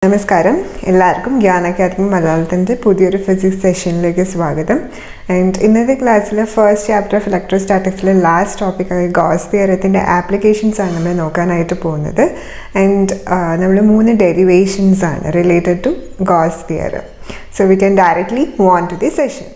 നമസ്കാരം എല്ലാവർക്കും ഗ്യാൻ അക്കാദമി മലയാളത്തിൻ്റെ പുതിയൊരു ഫിസിക്സ് സെഷനിലേക്ക് സ്വാഗതം. ആൻഡ് ഇന്നത്തെ ക്ലാസ്സിൽ ഫസ്റ്റ് ചാപ്റ്റർ ഓഫ് ഇലക്ട്രോസ്റ്റാറ്റിക്സിലെ ലാസ്റ്റ് ടോപ്പിക്കായ ഗോസ് തിയറത്തിൻ്റെ ആപ്ലിക്കേഷൻസ് ആണ് നമ്മൾ നോക്കാനായിട്ട് പോകുന്നത്. ആൻഡ് നമ്മൾ 3 ഡെറിവേഷൻസ് ആണ് related to Gauss theorem. So we can directly move on to the session.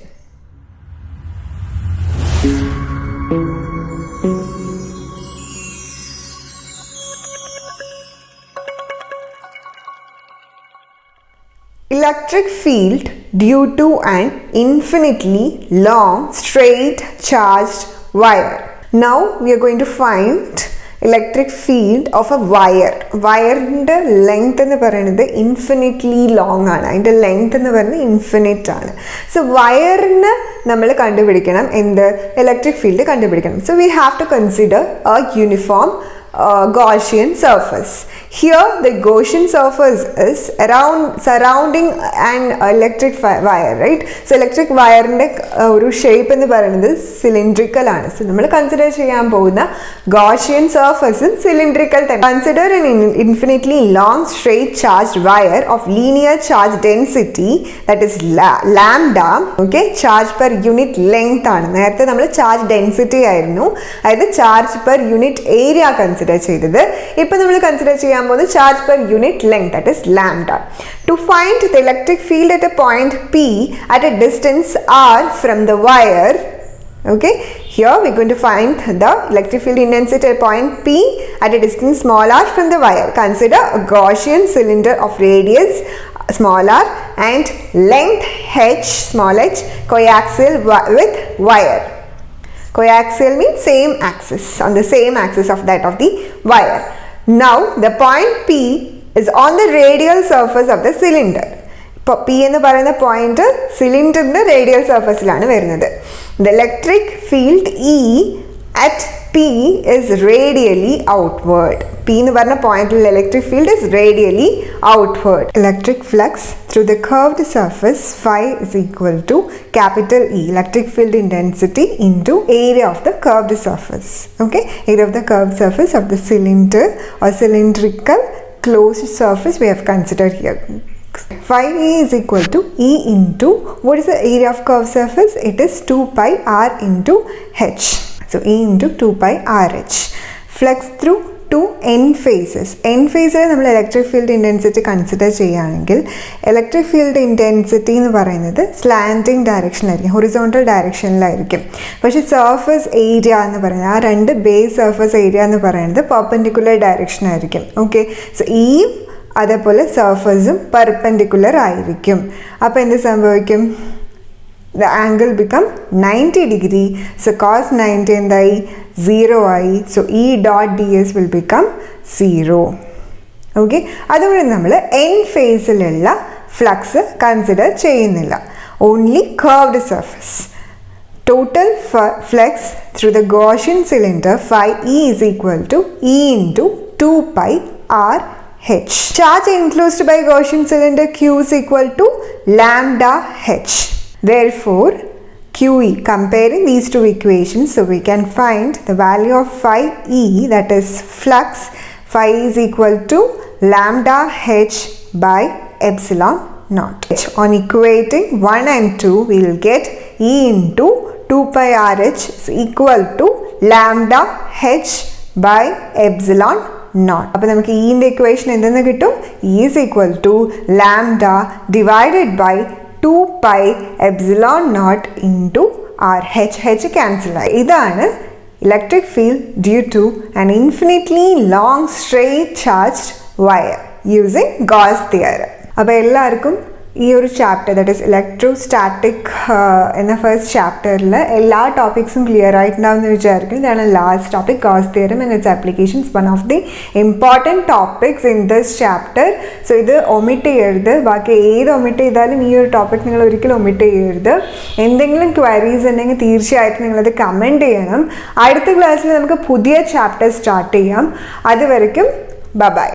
Electric field due to an infinitely long straight charged wire. Now we are going to find electric field of a wire. Wire-ന്റെ length എന്ന് പറയുന്നത് infinitely long ആണ്. അതിൻ്റെ length എന്ന് പറയുന്നത് infinite ആണ്. So wire-ന് നമ്മൾ കണ്ടുപിടിക്കണം എന്ത് electric field കണ്ടുപിടിക്കണം. So we have to consider a uniform Gaussian surface. Here the Gaussian surface is surrounding an electric wire, right? So electric wire ന്റെ ഒരു shape എന്ന് പറയുന്നത് cylindrical ആണ്. So നമ്മൾ consider ചെയ്യാൻ പോകുന്ന Gaussian surface cylindrical തന്നെ. Consider an infinitely long straight charged wire of linear charge density that is lambda. Okay, charge per unit length ആണ്. നേരത്തെ നമ്മൾ charge density ആയിരുന്നു, അതായത് charge per unit area consider ചെയ്തത്. ഇപ്പോൾ നമ്മൾ കൺസിഡർ ചെയ്യാൻ പോകുന്നത് charge per unit length, that is lambda. To find the electric field at a point P at a distance r from the wire, okay, here we are going to find the electric field intensity at point P at a distance small r from the wire. Consider a Gaussian cylinder of radius small r and length h small h coaxial with wire. Coaxial means same axis, on the same axis of that of the wire. Now the point P is on the radial surface of the cylinder. P എന്ന് പറയുന്ന point സിലിണ്ടറിന്റെ radial സർഫസിലാണ് വരുന്നത്. The electric field E at P is radially outward. P എന്ന് പറഞ്ഞ പോയിന്റിൽ electric field is radially outward. Electric flux through the curved surface phi is equal to capital E, electric field intensity, into area of the curved surface. Okay, area of the curved surface of the cylinder or cylindrical closed surface we have considered here. Phi E is equal to E into, what is the area of curved surface? It is 2 pi r into h. So E into 2 pi RH. Flux through 2 n phases. N phase നമ്മൾ electric field intensity consider ചെയ്യുകയാണെങ്കിൽ electric field intensity എന്ന് പറയുന്നത് slanting ഡയറക്ഷനിലായിരിക്കും, horizontal ഡയറക്ഷനിലായിരിക്കും. പക്ഷേ surface area എന്ന് പറയുന്നത്, ആ 2 base surface area എന്ന് പറയുന്നത് പെർപെൻഡിക്കുലർ ഡയറക്ഷനായിരിക്കും. ഓക്കെ, സോ ഈയും അതേപോലെ സർഫസും പെർപെൻഡിക്കുലർ ആയിരിക്കും. അപ്പോൾ എന്ത് സംഭവിക്കും? The angle become 90 degree. So cos 90 എന്തായി? 0 ആയി. So E dot ds will become 0. Okay, അതുകൊണ്ട് നമ്മൾ n ഫേസിലുള്ള ഫ്ലക്സ് കൺസിഡർ ചെയ്യുന്നില്ല, only curved surface. Total flux through the Gaussian cylinder phi E is equal to E into 2 pi r h. Charge enclosed by Gaussian cylinder Q is equal to lambda h. Therefore, QE, comparing these two equations, so we can find the value of phi E, that is flux. Phi is equal to lambda h by epsilon naught. On equating 1 and 2, we will get E into 2 pi rh is equal to lambda h by epsilon naught. അപ്പോൾ നമുക്ക് E-ൻ്റെ equation എന്തെന്ന് കിട്ടും? E is equal to lambda divided by 2 pi epsilon naught into r. h cancel ആയി. ഇതാണ് electric field due to an infinitely long straight charged wire using Gauss theorem. അപ്പോൾ എല്ലാവർക്കും ഈ ഒരു ചാപ്റ്റർ, ദാറ്റ് ഈസ് ഇലക്ട്രോസ്റ്റാറ്റിക് എന്ന first ചാപ്റ്ററിൽ എല്ലാ ടോപ്പിക്സും ക്ലിയർ ആയിട്ടുണ്ടാവുമെന്ന് വിചാരിക്കും. ഇതാണ് last topic, Gauss theorem and its applications, one of the important topics in this chapter. So ഇത് ഒമിറ്റ് ചെയ്യരുത്. ബാക്കി ഏത് ഒമിറ്റ് ചെയ്താലും ഈ ഒരു ടോപ്പിക് നിങ്ങൾ ഒരിക്കലും ഒമിറ്റ് ചെയ്യരുത്. എന്തെങ്കിലും ക്വയറീസ് ഉണ്ടെങ്കിൽ തീർച്ചയായിട്ടും നിങ്ങളത് കമൻറ്റ് ചെയ്യണം. അടുത്ത ക്ലാസ്സിൽ നമുക്ക് പുതിയ ചാപ്റ്റർ സ്റ്റാർട്ട് ചെയ്യാം. അതുവരെയ്ക്കും ബൈ.